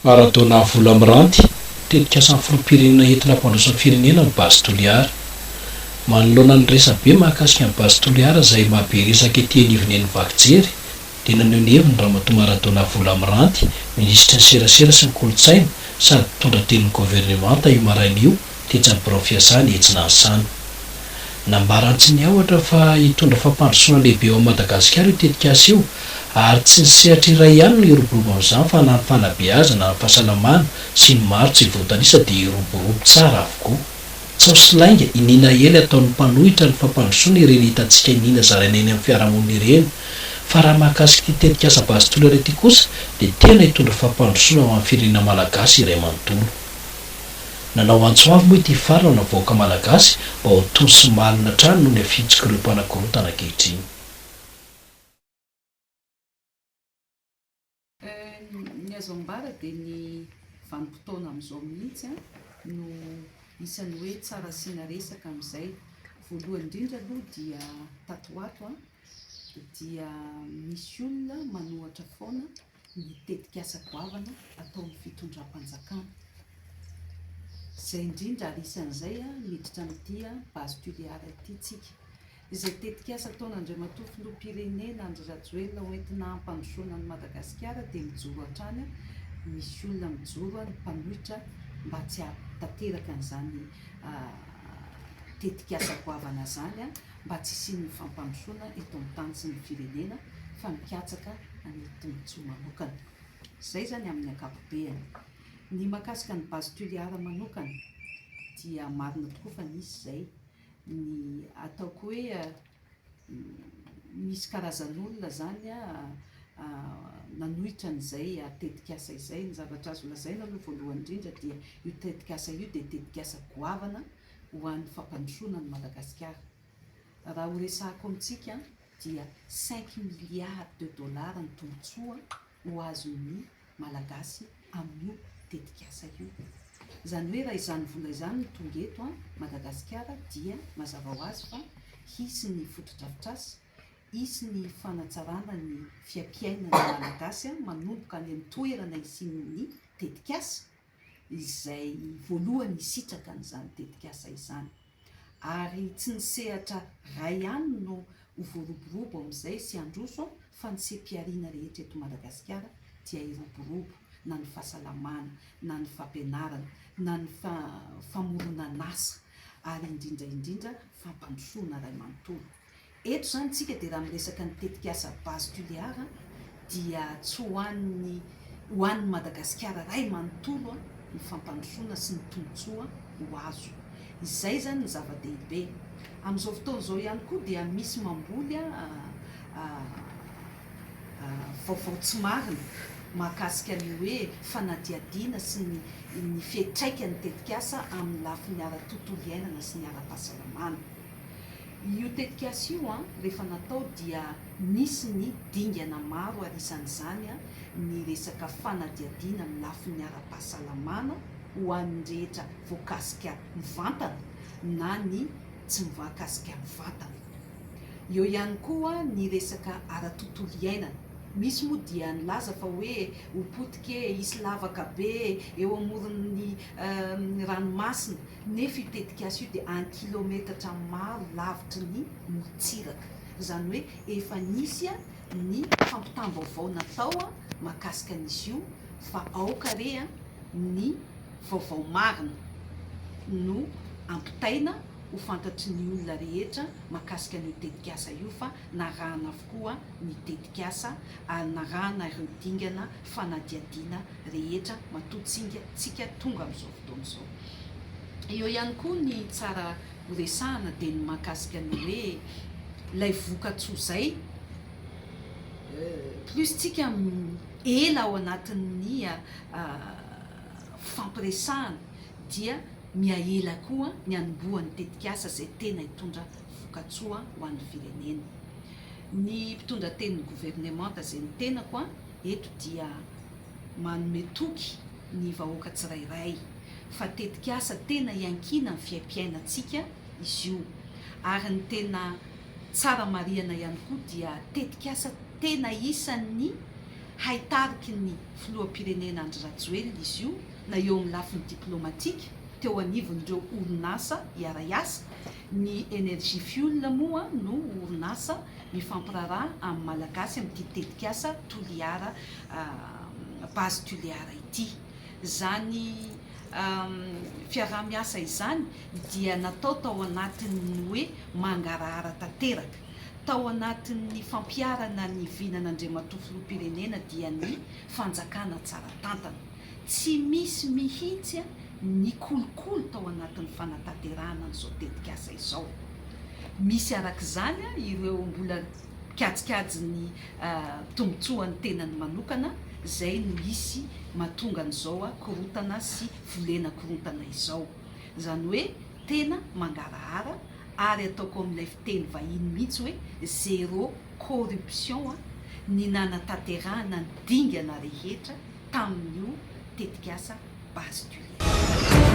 Aratona vola miranty tetika asan'ny filoam-pirenena entina ampandraosan'ny firenena ny basy toliara. Manoloana ny resabe mahakasika ny basy toliara izay mahaberesaka ety anivon'ny vakijery dia naneho ny heviny Ramatoa Maratona vola miranty minisitra ny serasera sy ny kolontsaina sady mpitondra tenin'ny governemanta io maraina io tetsy birao fiasany etsina ansana. Nambarany tsy niahatra fa hitondra fampandrosoana lehibe ao Madagasikara io tetikasa io ary tsy nisehatra iray ihany no iroborobo amin'izany fa na ny fanabeazana ny fahasalamana sy ny maro tsy voatanisa dia iroborobo tsara avokoa. Tsy lainga inina ely ataon'ny mpanohitra ny fampandrosoana ireny hitantsika inina zaraina eny amin'ny fiarahamonina ireny, fa raha mahakasika ity tetikasa basy toliara ity kosa dia tena hitondra fampandrosoana ho an'ny firenena malagasy iray manontolo. Nanao antsoavy moa ity farana navoaka malagasy mba ho toy sy malina trano noho ny afitsika ireo mpanakorotana ankehitriny. Ny azo ambara dia ny vanim-potoana amin'izao mihitsy no isan'ny hoe tsara asiana resaka amin'izay. Voalohany indrindra aloha dia tatoato dia misy olona manohatra foana ny tetikasa goavana ataon'ny fitondram-panjakana. Izay indrindra ary isan'izay miditra amin'ity basy toliara ity tsika. Izay tetikasa ataon'Andriamatoa filoham-pirenena Andry Rajoelina hoentina hampandrosoana ny Madagasikara dia mijoro hatrany misy olona mijoro ny mpanohitra mba tsy hahatanteraka an'izany tetikasa goavana zany mba tsy hisian'ny fampandrosoana eto amin'ny tany sy ny firenena fa mikatsaka an'ity manokana. Izay zany amin'ny ankapobeny. Ny mahakasika ny basy toliara manokana dia marina tokoa fa nisy izay ny ataoko hoe misy karazan'olona zany nanohitra an'izay tetikasa izay. Ny zavatra azo lazaina aloha voalohany indrindra dia io tetikasa io dia tetikasa goavana ho an'ny fampandrosoana ny Madagasikara. Raha ho resahako amintsika dia 5 milliards de dollars ny tombotsoa ho azon'ny malagasy amin'io tetikasa io. Izany hoe raha izany vola izany no tonga eto Madagasikara dia mazava ho azy fa hisy ny fotodrafitrasa, hisy ny fanatsarana ny fiampiainana malagasy manomboka any amin'ny toerana isian'ny tetikasa izay voalohany hisitraka an'izany tetikasa izany. Ary tsy nisehatra ray ihany no ho voaroborobo amin'izay sy androso fa ny seha-piariana rehetra eto Madagasikara dia iroborobo na ny fahasalamana, na ny fampianarana, na ny famorona nasa ary indrindra fampandrosoana ray manontolo. Eto zany tsika dia raha miresaka ny tetikasa basy toliara dia tsy ho an'ny Madagasikara ray manontolo ny fampandrosoana sy ny tombotsoa ho azo. Izay zany ny zava-dehibe. Amin'izao fotoana izao ihany koa dia misy mamboly vaovao tsy marina mahakasika ny hoe fanadihadiana sy ny fiantraikan'ny tetikasa amin'ny lafiny ara-tontolo iainana sy ny ara-pahasalamana. Io tetikasa io rehefa natao dia nisy ny dingana maro ary isan'izany ny resaka fanadihadiana amin'ny lafiny ara-pahasalamana ho an'ny rehetra voakasika mivantana na ny tsy mivakasika mivantana. Eo ihany koa ny resaka ara-tontolo iainana. Misy moa dia nilaza fa hoe ho potika hisy lavaka be eo amoron'ny ranomasina nefa io tetikasa io dia 1 kilometatra maro lavitry ny motsiraka. Izany hoe efa nisy ny fampitam-baovao natao mahakasika an'izy io fa aoka re ny vaovao marina no ampitaina ho fantatry ny olona rehetra mahakasika ny tetikasa io fa narahana avokoa ny tetikasa ary narahana ireo dingana fanadihadiana rehetra matotsika tonga amin'izao fotoana izao. Eo ihany koa ny tsara horesahana dia ny mahakasika ny hoe ilay vokatsoa izay plus tsika ela ao anatin'ny fampiresahana dia miaela koa ny anombohan'ny tetikasa izay tena hitondra vokatsoa ho an'ny firenena. Ny mpitondra tenin'ny governemanta izay ny tenako eto dia manome toky ny vahoaka tsirairay fa tetikasa tena iankina ny fiaim-piainantsika izy io. Ary ny tena tsara marihana ihany koa dia tetikasa tena isan'ny haitariky ny filoham-pirenena Andry Rajoelina izy io na eo amin'ny lafiny diplomatika teo anivon'ireo orinasa iara-iasa. Ny Energie Fuel moa no orinasa mifampiraraha amin'ny malagasy amin'ity tetikasa toliara base toliara ity. Zany fiarah-miasa izany dia natao tao anatin'ny hoe mangarahara tanteraka, tao anatin'ny fampiarana ny vinan'Andriamatoa filoham-pirenena dia ny fanjakana tsara tantana. Tsy misy mihitsy ny kolokolo tao anatin'ny fanatanterahana n'izao tetikasa izao. Misy arak'izany ireo mbola kajikajy ny tombotsoan'ny tenany manokana zay no misy mahatonga an'izao korotana sy volena korotana izao. Zany hoe tena mangarahara ary ataoko amin'ilay fiteny vahiny mihitsy hoe zéro corruption ny nanatanterahana ny dingana rehetra tamin'io tetikasa base toliara.